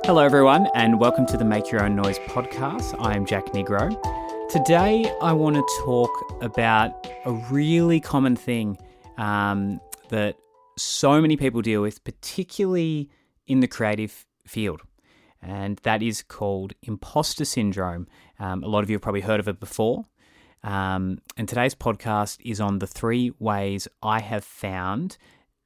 Hello, everyone, and welcome to the Make Your Own Noise podcast. I am Jack Nigro. Today, I want to talk about a really common thing that so many people deal with, particularly in the creative field, and that is called imposter syndrome. A lot of you have probably heard of it before, and today's podcast is on the 3 ways I have found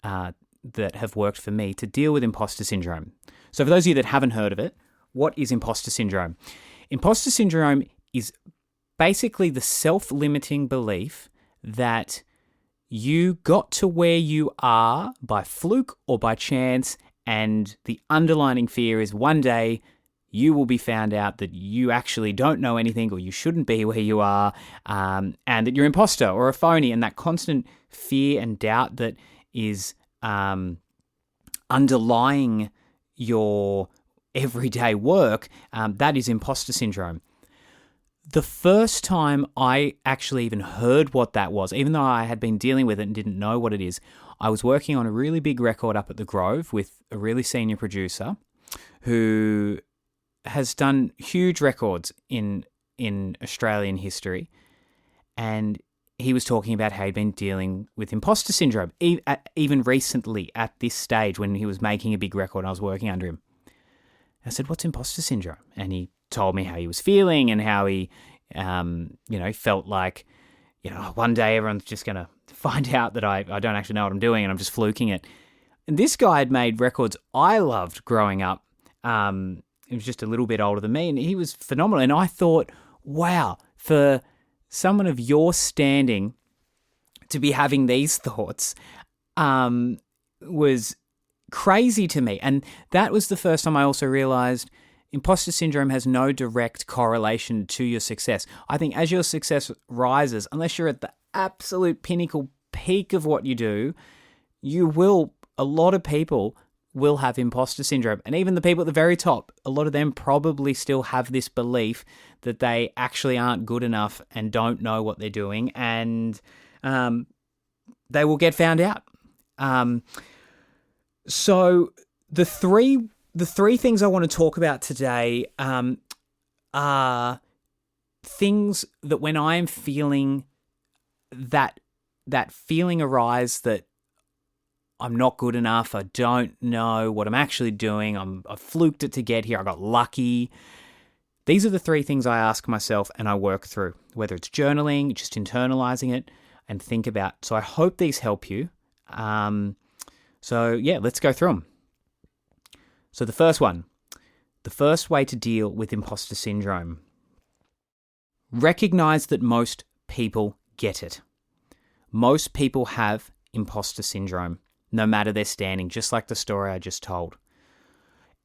that have worked for me to deal with imposter syndrome. So for those of you that haven't heard of it, what is imposter syndrome? Imposter syndrome is basically the self-limiting belief that you got to where you are by fluke or by chance, and the underlying fear is one day you will be found out that you actually don't know anything or you shouldn't be where you are, and that you're an imposter or a phony, and that constant fear and doubt that is underlying your everyday work, that is imposter syndrome. The first time I actually even heard what that was, even though I had been dealing with it and didn't know what it is, I was working on a really big record up at the Grove with a really senior producer who has done huge records in Australian history, and he was talking about how he'd been dealing with imposter syndrome, even recently at this stage when he was making a big record and I was working under him. I said, "What's imposter syndrome?" And he told me how he was feeling and how he, felt like, one day everyone's just going to find out that I don't actually know what I'm doing and I'm just fluking it. And this guy had made records I loved growing up. He was just a little bit older than me and he was phenomenal. And I thought, wow, for someone of your standing to be having these thoughts was crazy to me. And that was the first time I also realized imposter syndrome has no direct correlation to your success. I think as your success rises, unless you're at the absolute pinnacle peak of what you do, a lot of people will have imposter syndrome. And even the people at the very top, a lot of them probably still have this belief that they actually aren't good enough and don't know what they're doing, and they will get found out. So the three things I want to talk about today are things that when I am feeling that feeling arise that I'm not good enough, I don't know what I'm actually doing, I fluked it to get here, I got lucky. These are the 3 things I ask myself and I work through, whether it's journaling, just internalizing it and think about. So I hope these help you. Let's go through them. So the first way to deal with imposter syndrome. Recognize that most people get it. Most people have imposter syndrome, no matter their standing, just like the story I just told.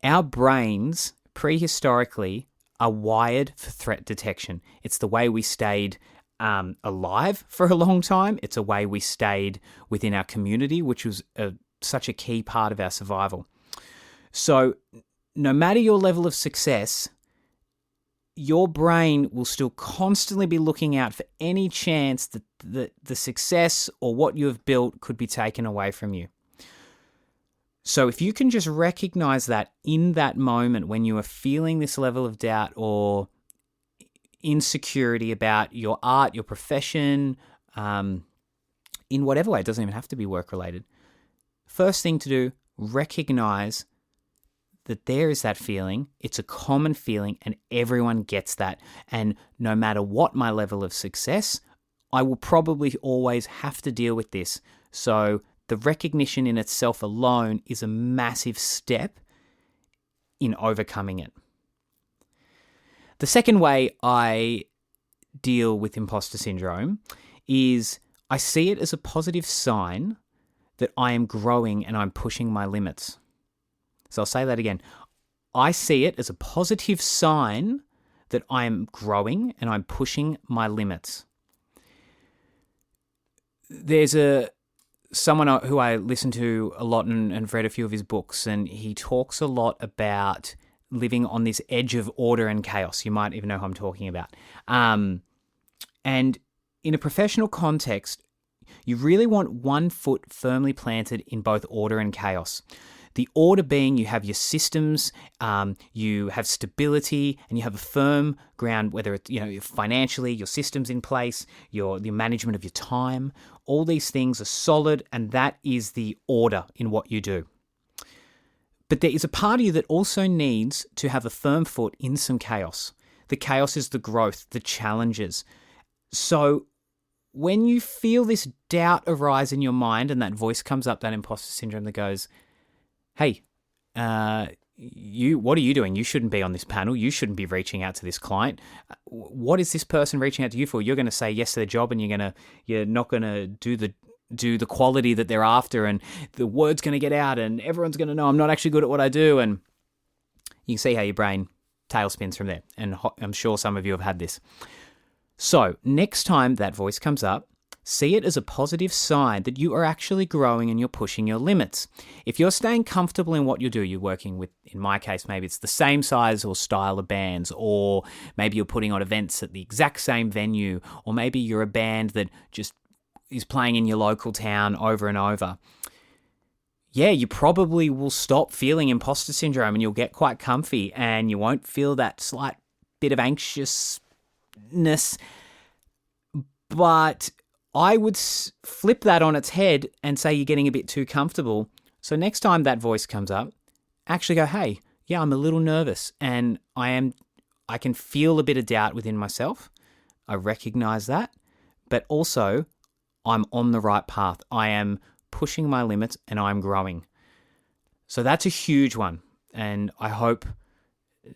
Our brains, prehistorically, are wired for threat detection. It's the way we stayed alive for a long time. It's a way we stayed within our community, which was such a key part of our survival. So no matter your level of success, your brain will still constantly be looking out for any chance that the success or what you have built could be taken away from you. So if you can just recognize that in that moment when you are feeling this level of doubt or insecurity about your art, your profession, in whatever way, it doesn't even have to be work-related. First thing to do, recognize that there is that feeling. It's a common feeling and everyone gets that. And no matter what my level of success, I will probably always have to deal with this. So the recognition in itself alone is a massive step in overcoming it. The second way I deal with imposter syndrome is I see it as a positive sign that I am growing and I'm pushing my limits. So I'll say that again. I see it as a positive sign that I am growing and I'm pushing my limits. There's someone who I listen to a lot and read a few of his books, and he talks a lot about living on this edge of order and chaos. You might even know who I'm talking about. And in a professional context, you really want one foot firmly planted in both order and chaos. The order being you have your systems, you have stability, and you have a firm ground, whether it's, financially, your systems in place, the management of your time. All these things are solid, and that is the order in what you do. But there is a part of you that also needs to have a firm foot in some chaos. The chaos is the growth, the challenges. So when you feel this doubt arise in your mind and that voice comes up, that imposter syndrome that goes, hey, what are you doing? You shouldn't be on this panel. You shouldn't be reaching out to this client. What is this person reaching out to you for? You're going to say yes to their job, and you're not going to do the quality that they're after, and the word's going to get out, and everyone's going to know I'm not actually good at what I do. And you can see how your brain tail spins from there. And I'm sure some of you have had this. So next time that voice comes up, see it as a positive sign that you are actually growing and you're pushing your limits. If you're staying comfortable in what you do, you're working with, in my case, maybe it's the same size or style of bands, or maybe you're putting on events at the exact same venue, or maybe you're a band that just is playing in your local town over and over. Yeah, you probably will stop feeling imposter syndrome and you'll get quite comfy and you won't feel that slight bit of anxiousness. But I would flip that on its head and say you're getting a bit too comfortable. So next time that voice comes up, actually go, hey, yeah, I'm a little nervous and I can feel a bit of doubt within myself. I recognize that, but also I'm on the right path. I am pushing my limits and I'm growing. So that's a huge one. And I hope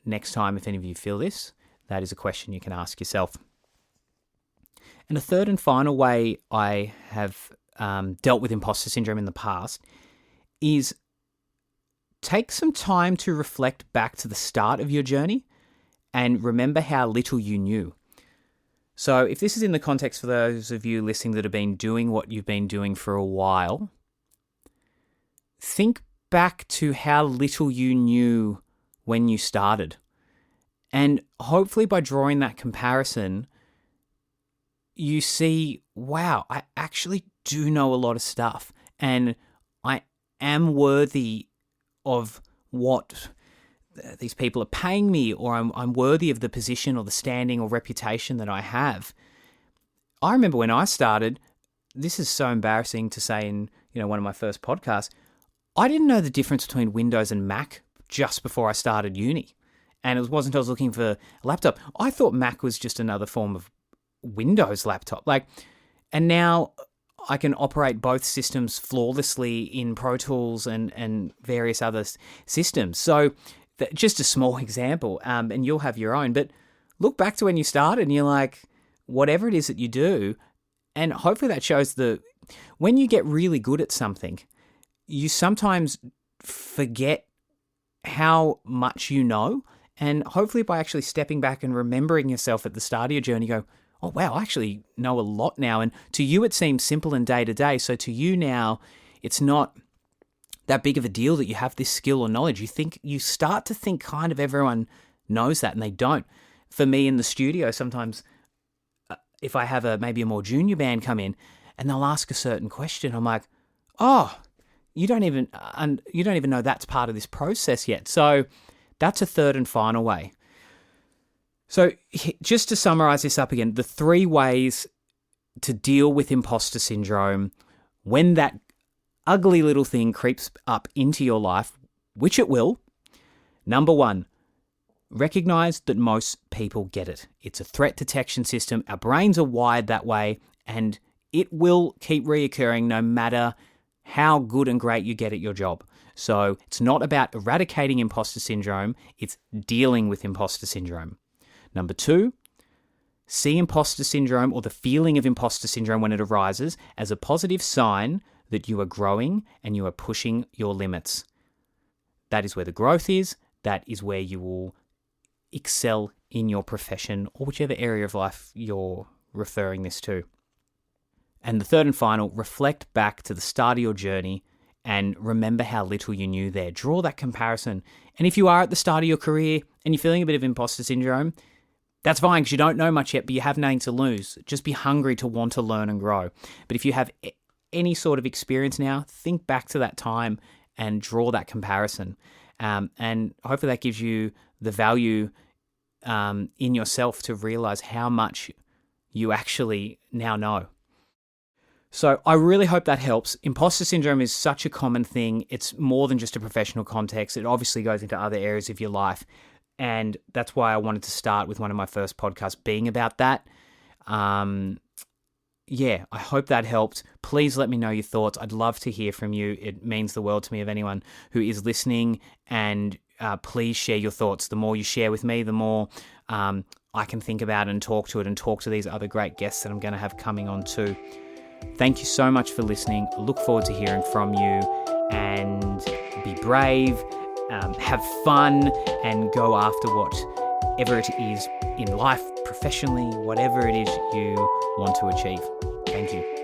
next time, if any of you feel this, that is a question you can ask yourself. And a third and final way I have dealt with imposter syndrome in the past is take some time to reflect back to the start of your journey and remember how little you knew. So if this is in the context for those of you listening that have been doing what you've been doing for a while, think back to how little you knew when you started. And hopefully by drawing that comparison, you see, wow, I actually do know a lot of stuff and I am worthy of what these people are paying me, or I'm worthy of the position or the standing or reputation that I have. I remember when I started, this is so embarrassing to say in one of my first podcasts, I didn't know the difference between Windows and Mac just before I started uni. And it wasn't until I was looking for a laptop. I thought Mac was just another form of Windows laptop. And now I can operate both systems flawlessly in Pro Tools and various other systems. So just a small example, and you'll have your own, but look back to when you started and you're like, whatever it is that you do, and hopefully that shows when you get really good at something, you sometimes forget how much you know, and hopefully by actually stepping back and remembering yourself at the start of your journey, you go, oh wow, I actually know a lot now, and to you it seems simple and day to day, so to you now, it's not that big of a deal that you have this skill or knowledge. You start to think kind of everyone knows that, and they don't. For me in the studio, sometimes if I have maybe a more junior band come in and they'll ask a certain question, I'm like, oh, you don't even know that's part of this process yet. So that's a third and final way. So just to summarize this up again, the 3 ways to deal with imposter syndrome when that ugly little thing creeps up into your life, which it will. Number 1, recognize that most people get it. It's a threat detection system. Our brains are wired that way, and it will keep reoccurring no matter how good and great you get at your job. So it's not about eradicating imposter syndrome, it's dealing with imposter syndrome. Number 2, see imposter syndrome or the feeling of imposter syndrome when it arises as a positive sign that you are growing and you are pushing your limits. That is where the growth is. That is where you will excel in your profession or whichever area of life you're referring this to. And the third and final, reflect back to the start of your journey and remember how little you knew there. Draw that comparison. And if you are at the start of your career and you're feeling a bit of imposter syndrome, that's fine because you don't know much yet, but you have nothing to lose. Just be hungry to want to learn and grow. But if you have any sort of experience now, think back to that time and draw that comparison. And hopefully that gives you the value in yourself to realize how much you actually now know. So I really hope that helps. Imposter syndrome is such a common thing. It's more than just a professional context. It obviously goes into other areas of your life. And that's why I wanted to start with one of my first podcasts being about that. Yeah, I hope that helped. Please let me know your thoughts. I'd love to hear from you. It means the world to me of anyone who is listening. And please share your thoughts. The more you share with me, the more I can think about and talk to it and talk to these other great guests that I'm going to have coming on too. Thank you so much for listening. I look forward to hearing from you, and be brave, have fun, and go after whatever it is in life, professionally, whatever it is you want to achieve. Thank you.